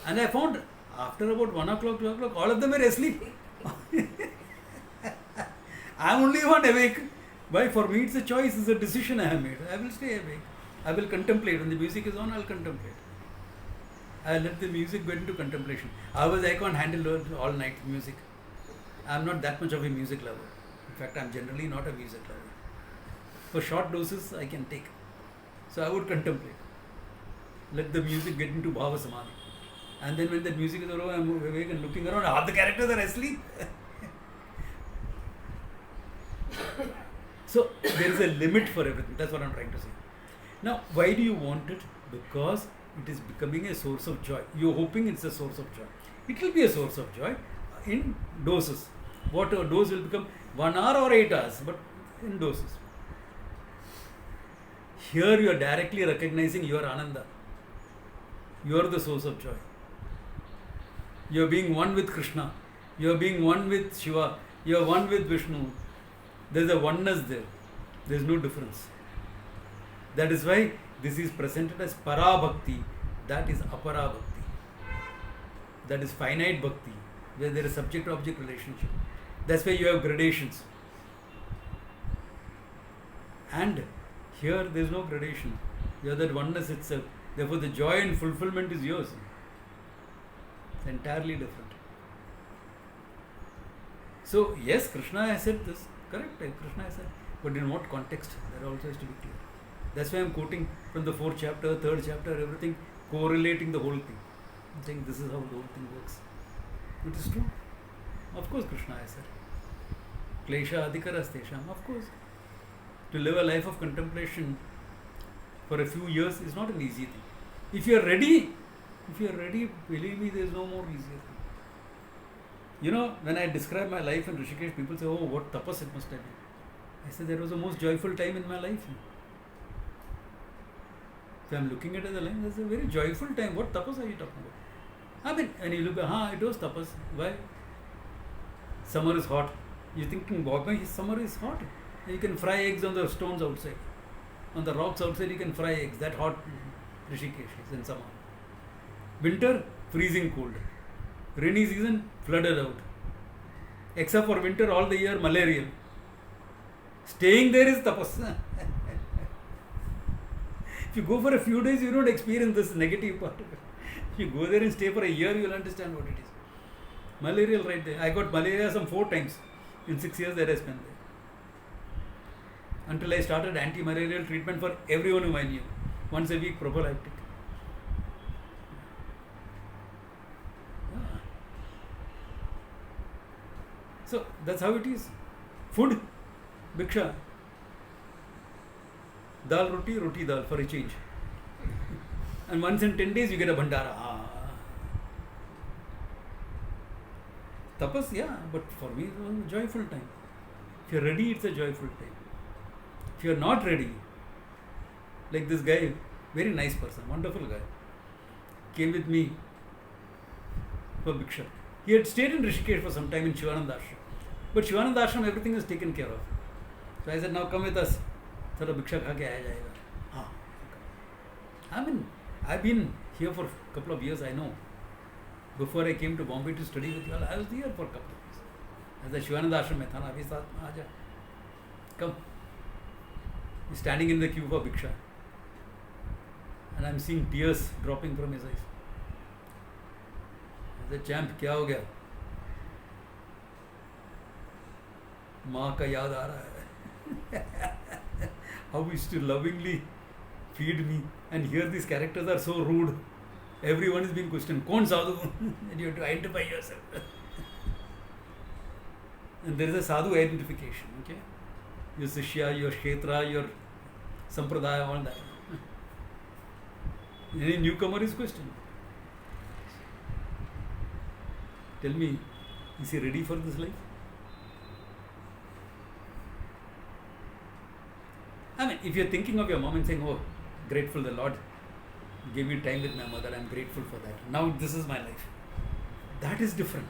And I found after about 1 o'clock, 2 o'clock, all of them were asleep. I am only one awake. Why? For me it's a choice, it's a decision I have made. I will stay awake. I will contemplate. When the music is on, I will contemplate. I let the music go into contemplation. I can't handle all night music. I'm not that much of a music lover. In fact, I'm generally not a music lover. For short doses, I can take. So I would contemplate. Let the music get into Bhava Samadhi. And then when the music is over, I'm awake and looking around. All the characters are asleep. So there is a limit for everything. That's what I'm trying to say. Now, why do you want it? Because it is becoming a source of joy. You're hoping it's a source of joy. It will be a source of joy in doses. What a dose will become 1 hour or 8 hours, but in doses. Here you are directly recognizing your Ananda. You are the source of joy. You are being one with Krishna. You are being one with Shiva. You are one with Vishnu. There is a oneness there. There is no difference. That is why this is presented as Para Bhakti. That is Apara Bhakti. That is finite Bhakti, where there is subject-object relationship. That's why you have gradations. And here there is no gradation. You have that oneness itself. Therefore the joy and fulfillment is yours. It's entirely different. So yes, Krishna has said this. Correct, Krishna has said. But in what context? That also has to be clear. That's why I'm quoting from the 4th chapter, 3rd chapter, everything, correlating the whole thing. I'm saying this is how the whole thing works. It is true. Of course Krishna has said. Klesha adhikarastesham. Of course. To live a life of contemplation for a few years is not an easy thing. If you are ready, believe me, there is no more easier thing. You know, when I describe my life in Rishikesh, people say, oh, what tapas it must have been. I said, that was the most joyful time in my life. So I'm looking at it as a line, that's a very joyful time. What tapas are you talking about? I mean, and you look, it was tapas. Why? Summer is hot. You're thinking, why summer is hot? You can fry eggs on the stones outside. On the rocks outside, you can fry eggs. That hot Rishikesh is in summer. Winter, freezing cold. Rainy season, flooded out. Except for winter, all the year, malarial. Staying there is tapas. If you go for a few days, you don't experience this negative part of it. If you go there and stay for a year, you will understand what it is. Malarial right there. I got malaria some 4 times in 6 years that I spent there. Until I started anti-malarial treatment for everyone whom I knew. Once a week, prophylactic. So that's how it is. Food, bhiksha. Dal roti, roti dal for a change. And once in 10 days you get a bhandara. Tapas, yeah, but for me it was a joyful time. If you're ready, it's a joyful time. If you're not ready, like this guy, very nice person, wonderful guy, came with me for bhiksha. He had stayed in Rishikesh for some time in Shivananda Ashram. But Shivananda Ashram, everything was taken care of. So I said, now come with us. Thora bhiksha kha ke aaya jayega. I mean, I've been here for a couple of years, I know. Before I came to Bombay to study with you all, I was here for a couple of years. As a Shivananda Ashram mein tha na, abhi saath mein aaja. Come. He's standing in the queue for bhiksha. And I'm seeing tears dropping from his eyes. I said, champ, kya ho gaya? माँ का याद आ रहा है. How we used to lovingly feed me, and here these characters are so rude. Everyone is being questioned. Kaun sadhu? And you have to identify yourself. And there is a sadhu identification. Okay, your shishya, your kshetra, your sampradaya, all that. Any newcomer is questioned. Tell me, is he ready for this life? I mean, if you're thinking of your mom and saying, oh, grateful the Lord gave me time with my mother, I'm grateful for that. Now this is my life. That is different.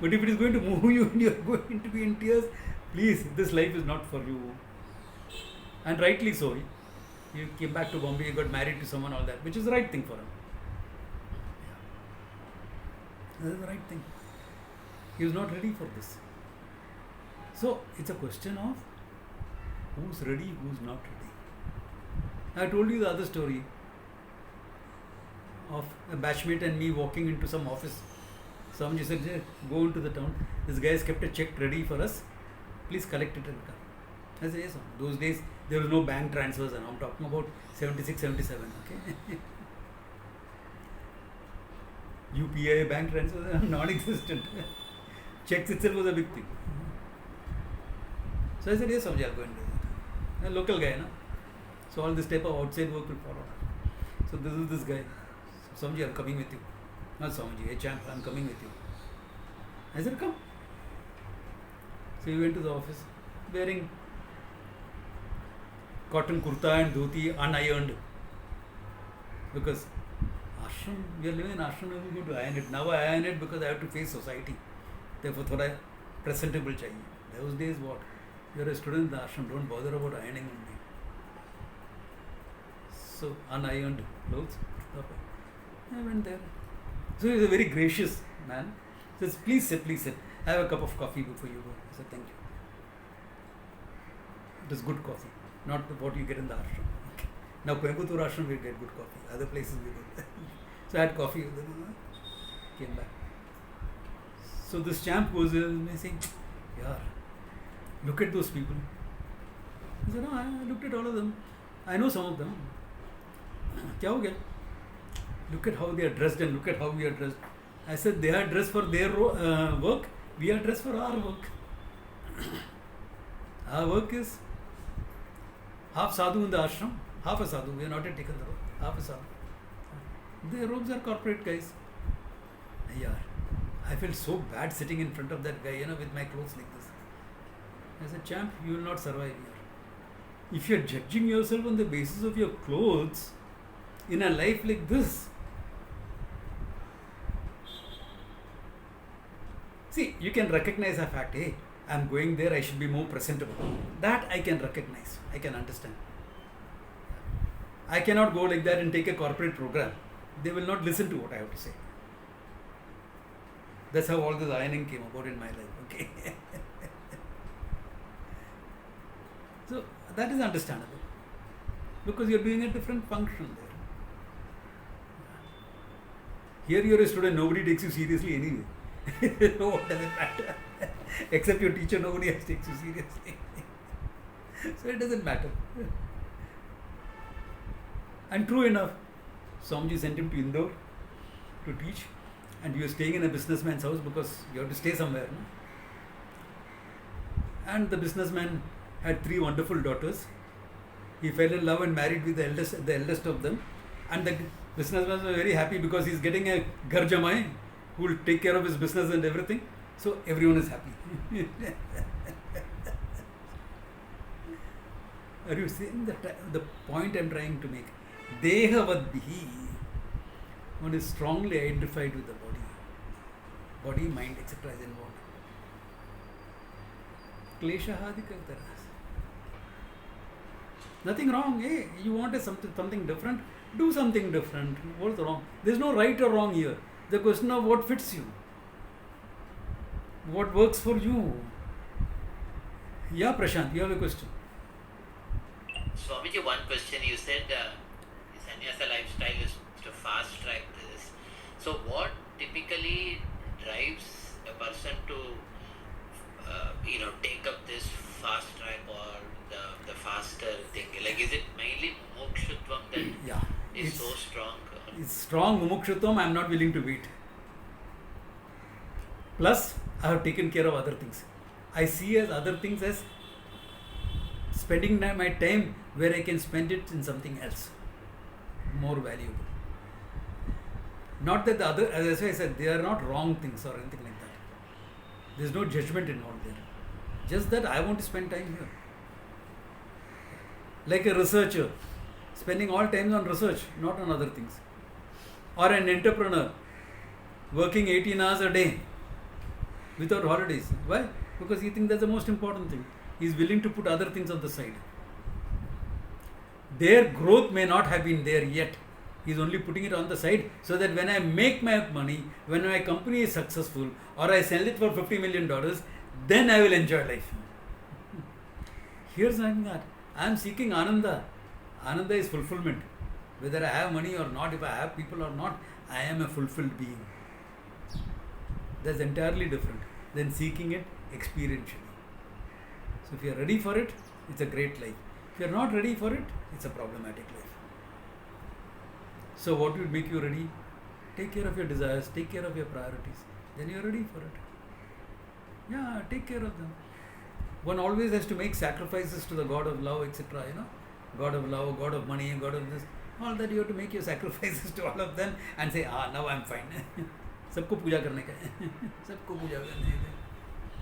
But if it is going to move you and you're going to be in tears, please, this life is not for you. And rightly so. You came back to Bombay, you got married to someone, all that, which is the right thing for him. Yeah. That is the right thing. He was not ready for this. So, it's a question of who's ready, who's not ready. I told you the other story of a batchmate and me walking into some office. Swamiji said, "Jay, go into the town. This guy has kept a check ready for us. Please collect it and come." I said, "Yes, Swami." Those days there was no bank transfers, and I'm talking about 76, 77. Okay. UPI bank transfers are non-existent. Checks itself was a big thing. So I said, "Yes, Swamiji, I'll go and do that." A local guy, no? So all this type of outside work will follow. So this is this guy. "Swamiji, I'm coming with you." "Not Swamiji, hey champ, I'm coming with you." I said, "Come." So he went to the office wearing cotton kurta and dhoti unironed. Because ashram, we are living in ashram, we go to iron it. Now I iron it because I have to face society. Therefore, thoda presentable chahiye. Those days what? You are a student in the ashram, don't bother about ironing only. So unironed clothes. I went there. So he was a very gracious man. He says, "Please sit, please sit. I have a cup of coffee before you go." I said, "Thank you." It is good coffee, not what you get in the ashram. Okay. Now Coimbatore ashram we get good coffee. Other places we don't. So I had coffee with them. Came back. So this champ goes there and saying, "Yeah, look at those people." I said, "No, I looked at all of them. I know some of them." "Kya ho gaya? Look at how they are dressed and look at how we are dressed." I said, "They are dressed for their work. We are dressed for our work." Our work is half sadhu in the ashram, half a sadhu. We are not yet taken the robe. Half a sadhu. Their robes are corporate guys. Yeah, I felt so bad sitting in front of that guy, with my clothes like this. I said, "Champ, you will not survive here. If you are judging yourself on the basis of your clothes in a life like this." See, you can recognize a fact, hey, I'm going there, I should be more presentable. That I can recognize, I can understand. I cannot go like that and take a corporate program. They will not listen to what I have to say. That's how all this ironing came about in my life, okay? So, that is understandable. Because you're doing a different function there. Here you're a student, nobody takes you seriously anyway. So what does it matter? Except your teacher, nobody else takes you seriously. So it doesn't matter. And true enough, Swamiji sent him to Indore to teach, and he was staying in a businessman's house because you have to stay somewhere. No? And the businessman had 3 wonderful daughters. He fell in love and married with the eldest of them. And the businessman was very happy because he's getting a ghar jamai who will take care of his business and everything. So everyone is happy. Are you seeing the point I'm trying to make? Dehavadbihi. One is strongly identified with the body. Body, mind, etc. is involved. Kleshahadika taras. Nothing wrong. Hey, you want something different? Do something different. What's wrong? There's no right or wrong here. The question of what fits you. What works for you. Yeah, Prashant, you have a question. Swamiji, one question. You said sannyasa lifestyle is to fast track this. So what typically drives a person to take up this fast track or the faster thing? Like, is it mainly mumukshutvam that is so strong? It's strong mumukshutvam I am not willing to beat. Plus, I have taken care of other things. I see as other things as spending my time where I can spend it in something else more valuable. Not that the other, as I said, they are not wrong things or anything like that. There's no judgment involved there. Just that I want to spend time here. Like a researcher, spending all time on research, not on other things. Or an entrepreneur, working 18 hours a day without holidays. Why? Because he thinks that's the most important thing. He is willing to put other things on the side. Their growth may not have been there yet. He is only putting it on the side so that when I make my money, when my company is successful, or I sell it for $50 million, then I will enjoy life. Here's something that I am seeking Ananda. Ananda is fulfillment. Whether I have money or not, if I have people or not, I am a fulfilled being. That's entirely different than seeking it experientially. So if you are ready for it, it's a great life. If you are not ready for it, it's a problematic life. So what will make you ready? Take care of your desires, take care of your priorities. Then you are ready for it. Yeah, take care of them. One always has to make sacrifices to the God of love, etc. God of love, God of money, God of this. All that you have to make your sacrifices to all of them and say, now I'm fine. सबको पूजा करने का है. सबको पूजा करने का.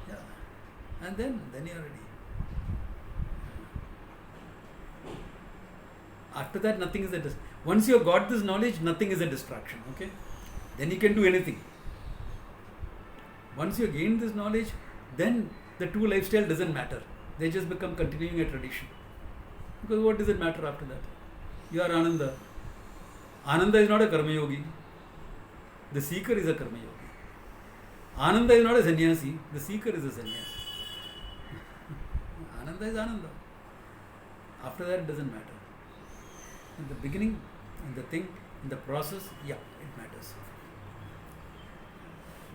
Yeah. And then you are ready. After that, nothing is a distraction. Once you have got this knowledge, nothing is a distraction. Okay? Then you can do anything. Once you gain this knowledge, then the two lifestyle doesn't matter. They just become continuing a tradition. Because what does it matter after that? You are Ananda. Ananda is not a karma yogi. The seeker is a karma yogi. Ananda is not a sannyasi. The seeker is a sannyasi. Ananda is Ananda. After that, it doesn't matter. In the beginning, in the thing, in the process, yeah, it matters.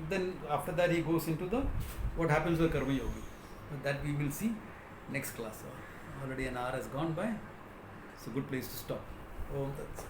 Then after that, he goes into the what happens to a karma yogi. That we will see next class. Already an hour has gone by. It's a good place to stop. Oh, that's